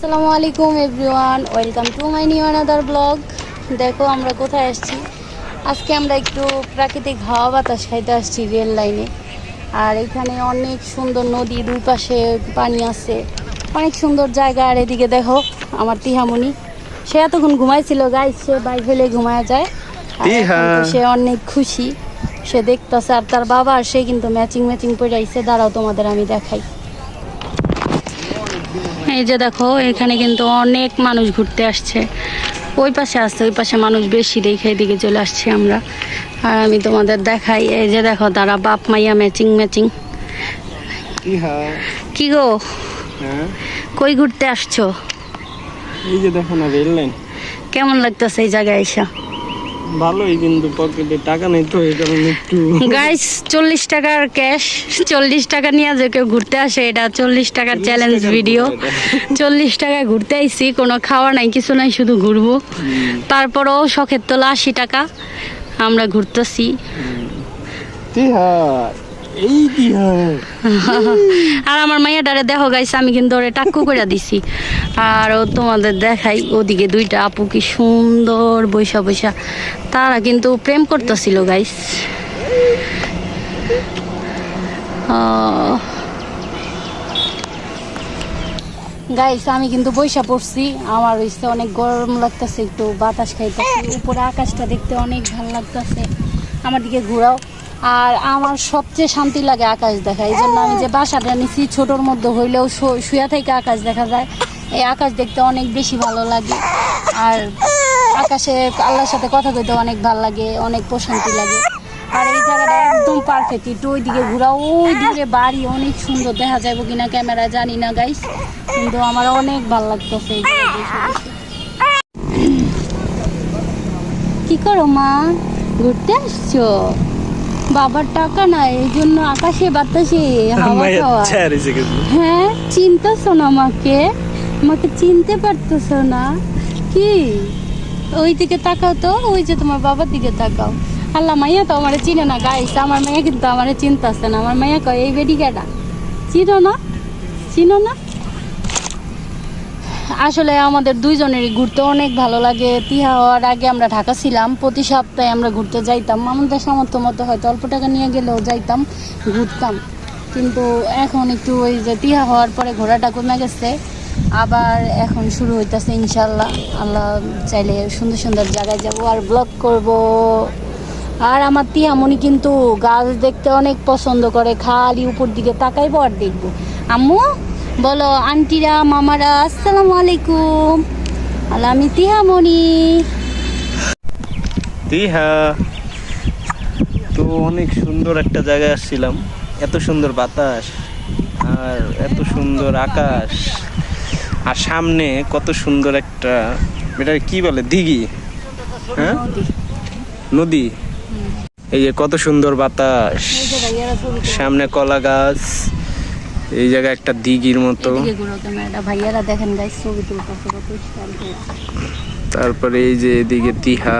আসসালামু আলাইকুম everyone, welcome to my new another blog. দেখো আমরা কোথায় আসছি। আজকে আমরা একটু প্রাকৃতিক হাওয়া বাতাস খাইতে আসছি রেল লাইনে। আর এখানে অনেক সুন্দর নদী, দুই পাশে পানি আছে, অনেক সুন্দর জায়গা। আর এদিকে দেখো আমার তিহামণি, সে এতক্ষণ ঘুমাইছিল গাইস, সে বাইক হলে ঘুমায় যায়। আর এখন তো সে অনেক খুশি, সে দেখতেছে। আর তার বাবা আর সে কিন্তু ম্যাচিং পরে আইছে। দাঁড়াও তোমাদের আমি দেখাই। এই যে দেখো, এখানে কিন্তু অনেক মানুষ ঘুরতে আসছে। ওই পাশে আসছে, ওই পাশে মানুষ বেশি দেখে এদিকে চলে আসছি আমরা। আর আমি তোমাদের দেখাই, এই যে দেখো তারা বাপ মাইয়া ম্যাচিং। কি গো, কই ঘুরতে আসছো? এই যে দেখো না রেল লাইন। কেমন লাগতেছে এই জায়গায় এসে? ভালোই, কিন্তু পকেটে টাকা নেই তো এই কারণে একটু। গাইস 40 টাকার ক্যাশ, 40 টাকা নিয়ে যে কেউ ঘুরতে আসে, এটা 40 টাকার চ্যালেঞ্জ ভিডিও। 40 টাকায় ঘুরতে আইছি, কোনো খাওয়া নাই কিছু নাই, শুধু ঘুরবো। তারপরও শখের তোলা 80 টাকা আমরা ঘুরতেছি। আর আমার মাইয়াটারে দেখো গাইস, আমি কিন্তু ওরে টাক্কু করে দিছি। আর ও তোমাদের দেখাই, ওদিকে দুইটা আপু কি সুন্দর বৈশা তারা কিন্তু প্রেম করতেছিল গাইস। গাইস আমি কিন্তু বৈশা পড়ছি, আমার হইছে অনেক গরম লাগতেছে, একটু বাতাস খাইতেছি। উপরে আকাশটা দেখতে অনেক ভালো লাগতেছে। আমার দিকে ঘোরাও। আর আমার সবচেয়ে শান্তি লাগে আকাশ দেখা। এই জন্য আমি যে বাসাটা নিছি, ছোটোর মধ্যে হইলেও শুয়া থেকে আকাশ দেখা যায়। এই আকাশ দেখতে অনেক বেশি ভালো লাগে। আর আকাশে আল্লাহর সাথে কথা কইতে অনেক ভালো লাগে, অনেক প্রশান্তি লাগে। আর এই জায়গাটা একদম পারফেক্ট। একটু ওইদিকে ঘোরাও, ওই দূরে বাড়ি অনেক সুন্দর দেখা যাবো কিনা ক্যামেরা জানি না গাইস, কিন্তু আমার অনেক ভালো লাগতেছে এই জায়গায়। কি করো মা, ঘুরতে আসছো? বাবার টাকা নাই, এই জন্য আকাশে বাতাসে হাওয়া খাওয়া। হ্যাঁ, চিনতেছো না আমাকে? আমাকে চিনতে পারতেছো না কি? ওই দিকে তাকাও তো, ওই যে তোমার বাবার দিকে তাকাও। আল্লাহ, মাইয়া তো আমার চিনে না গাইস। আমার মাইয়া কিন্তু আমার চিনতেছে না। আমার মাইয়া কয়, এই বেডি কেডা, চিনো না। আসলে আমাদের দুইজনেরই ঘুরতে অনেক ভালো লাগে। তিহা হওয়ার আগে আমরা ঢাকা ছিলাম, প্রতি সপ্তাহে আমরা ঘুরতে যাইতাম। আমাদের সামর্থ্য মতো হয়তো অল্প টাকা নিয়ে গেলেও যাইতাম, ঘুরতাম। কিন্তু এখন একটু ওই যে তিহা হওয়ার পরে ঘোরাটা কমে গেছে। আবার এখন শুরু হইতেছে ইনশাল্লাহ। আল্লাহ চাইলে সুন্দর সুন্দর জায়গায় যাব আর ব্লগ করব। আর আমার তিহামণি কিন্তু গাছ দেখতে অনেক পছন্দ করে, খালি উপর দিকে তাকাইবো আর দেখবো। আম্মু বলো আন্টিরা মামারা আসসালামু আলাইকুম। আল্লাহ, আমি তিহামণি। তিহা তো অনেক সুন্দর একটা জায়গায় আসছিলাম। এত সুন্দর বাতাস আর এত সুন্দর আকাশ, আর সামনে কত সুন্দর একটা, এটা কি বলে, দিঘি? হ্যাঁ, নদী। এই যে কত সুন্দর বাতাস, সামনে কলা গাছ, এই জায়গায় একটা দিঘির মতো। তারপরে এই যে এদিকে তিহা,